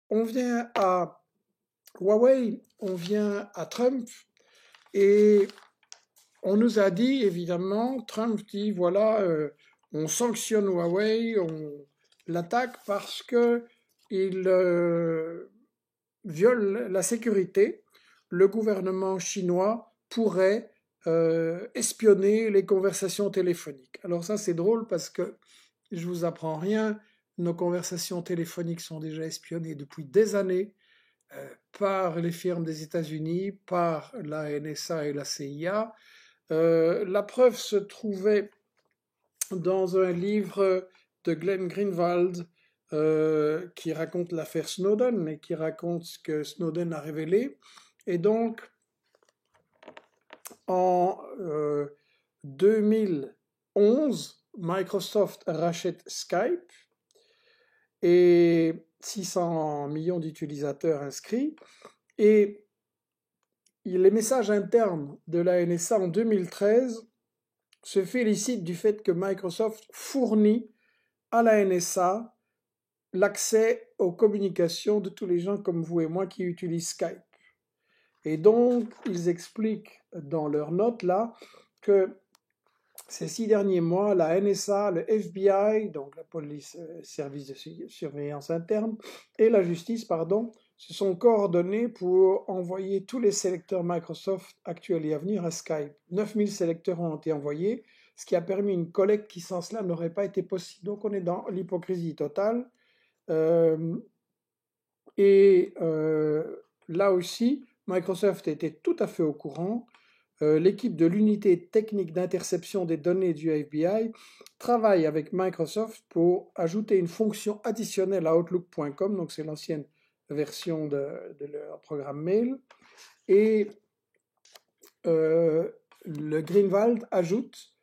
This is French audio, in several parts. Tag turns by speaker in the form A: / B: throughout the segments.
A: on vient à Huawei, on vient à Trump, et on nous a dit, évidemment, Trump dit, voilà, on sanctionne Huawei, on l'attaque parce que il viole la sécurité. Le gouvernement chinois pourrait espionner les conversations téléphoniques. Alors ça, c'est drôle parce que je vous apprends rien. Nos conversations téléphoniques sont déjà espionnées depuis des années par les firmes des États-Unis, par la NSA et la CIA. La preuve se trouvait dans un livre de Glenn Greenwald qui raconte l'affaire Snowden et qui raconte ce que Snowden a révélé. Et donc, en 2011, Microsoft rachète Skype et 600 millions d'utilisateurs inscrits. Et les messages internes de la NSA en 2013 se félicitent du fait que Microsoft fournit à la NSA l'accès aux communications de tous les gens comme vous et moi qui utilisent Skype. Et donc, ils expliquent dans leurs notes là que ces 6 derniers mois, la NSA, le FBI, donc la police, service de surveillance interne, et la justice, pardon, se sont coordonnés pour envoyer tous les sélecteurs Microsoft actuels et à venir à Skype. 9000 sélecteurs ont été envoyés, ce qui a permis une collecte qui sans cela n'aurait pas été possible. Donc on est dans l'hypocrisie totale. Là aussi, Microsoft était tout à fait au courant. L'équipe de l'unité technique d'interception des données du FBI travaille avec Microsoft pour ajouter une fonction additionnelle à Outlook.com, donc c'est l'ancienne version de leur programme mail. Et le Greenwald ajoute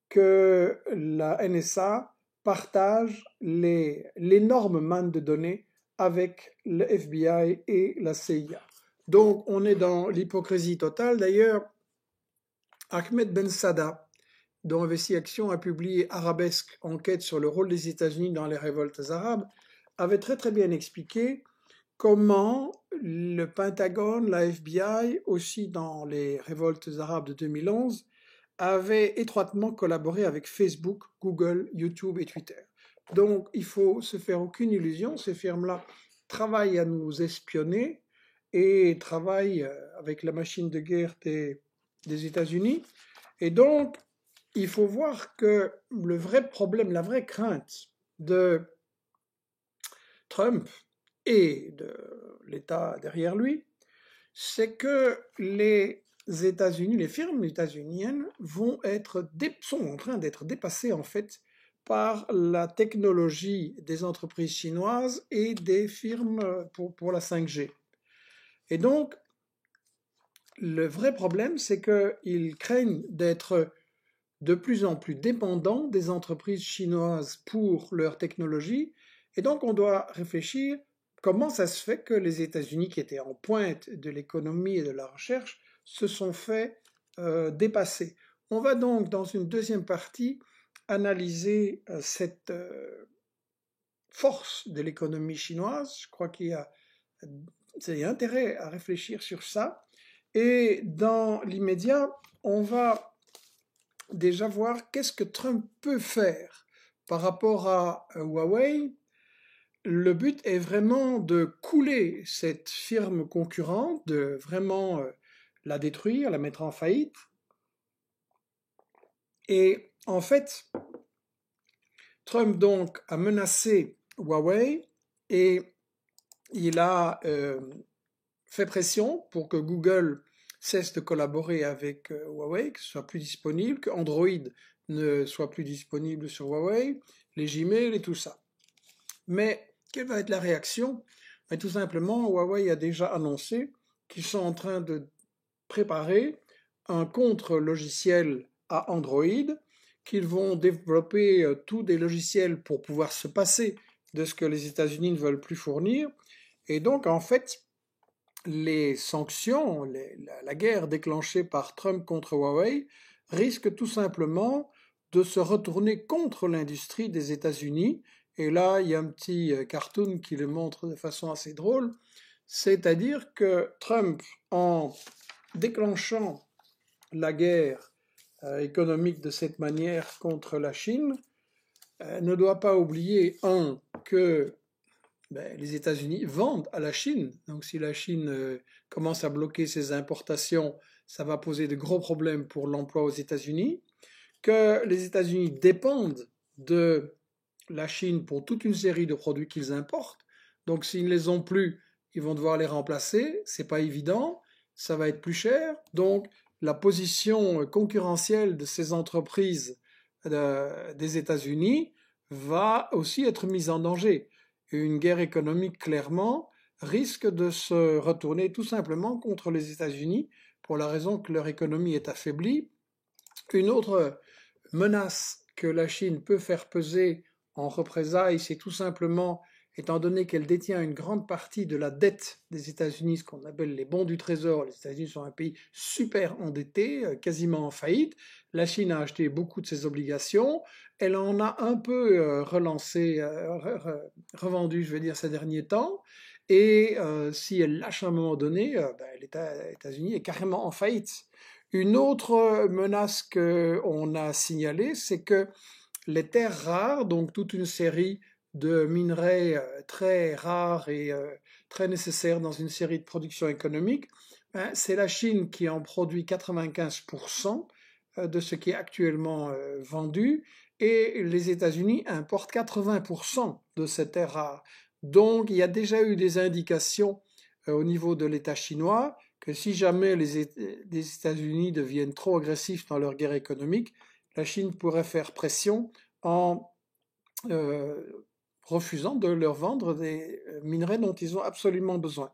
A: que la NSA partage l'énorme manne de données avec le FBI et la CIA. Donc on est dans l'hypocrisie totale. D'ailleurs, Ahmed Ben Sada, dont Investigation a publié Arabesque, enquête sur le rôle des États-Unis dans les révoltes arabes, avait très très bien expliqué comment le Pentagone, la FBI, aussi dans les révoltes arabes de 2011, avait étroitement collaboré avec Facebook, Google, YouTube et Twitter. Donc il faut se faire aucune illusion, ces firmes-là travaillent à nous espionner et travaillent avec la machine de guerre des États-Unis. Et donc, il faut voir que le vrai problème, la vraie crainte de Trump et de l'État derrière lui, c'est que les États-Unis, les firmes états-uniennes sont en train d'être dépassées en fait par la technologie des entreprises chinoises et des firmes pour la 5G. Et donc, le vrai problème, c'est qu'ils craignent d'être de plus en plus dépendants des entreprises chinoises pour leur technologie. Et donc, on doit réfléchir comment ça se fait que les États-Unis, qui étaient en pointe de l'économie et de la recherche, se sont fait dépasser. On va donc, dans une deuxième partie, analyser cette force de l'économie chinoise. Je crois qu'il y a intérêt à réfléchir sur ça. Et dans l'immédiat, on va déjà voir qu'est-ce que Trump peut faire par rapport à Huawei. Le but est vraiment de couler cette firme concurrente, de vraiment la détruire, la mettre en faillite. Et en fait, Trump donc a menacé Huawei et il a fait pression pour que Google cesse de collaborer avec Huawei, que ce soit plus disponible, que Android ne soit plus disponible sur Huawei, les Gmail et tout ça. Mais quelle va être la réaction? Mais tout simplement, Huawei a déjà annoncé qu'ils sont en train de préparer un contre-logiciel à Android, qu'ils vont développer tous des logiciels pour pouvoir se passer de ce que les États-Unis ne veulent plus fournir. Et donc, en fait, les sanctions, la guerre déclenchée par Trump contre Huawei risque tout simplement de se retourner contre l'industrie des États-Unis Et là, il y a un petit cartoon qui le montre de façon assez drôle. C'est-à-dire que Trump, en déclenchant la guerre économique de cette manière contre la Chine, ne doit pas oublier, que les États-Unis vendent à la Chine. Donc si la Chine commence à bloquer ses importations, ça va poser de gros problèmes pour l'emploi aux États-Unis, que les États-Unis dépendent de la Chine pour toute une série de produits qu'ils importent. Donc s'ils ne les ont plus, ils vont devoir les remplacer. C'est pas évident, ça va être plus cher. Donc la position concurrentielle de ces entreprises des États-Unis va aussi être mise en danger. Une guerre économique, clairement, risque de se retourner tout simplement contre les États-Unis pour la raison que leur économie est affaiblie. Une autre menace que la Chine peut faire peser en représailles, c'est tout simplement, étant donné qu'elle détient une grande partie de la dette des États-Unis, ce qu'on appelle les bons du trésor. Les États-Unis sont un pays super endetté, quasiment en faillite. La Chine a acheté beaucoup de ses obligations. Elle en a un peu relancé, revendu, je veux dire, ces derniers temps. Et si elle lâche à un moment donné, les États-Unis est carrément en faillite. Une autre menace qu'on a signalée, c'est que les terres rares, donc toute une série de minerais très rares et très nécessaires dans une série de productions économiques, c'est la Chine qui en produit 95% de ce qui est actuellement vendu et les États-Unis importent 80% de ces terres rares. Donc il y a déjà eu des indications au niveau de l'État chinois que si jamais les États-Unis deviennent trop agressifs dans leur guerre économique, la Chine pourrait faire pression en refusant de leur vendre des minerais dont ils ont absolument besoin.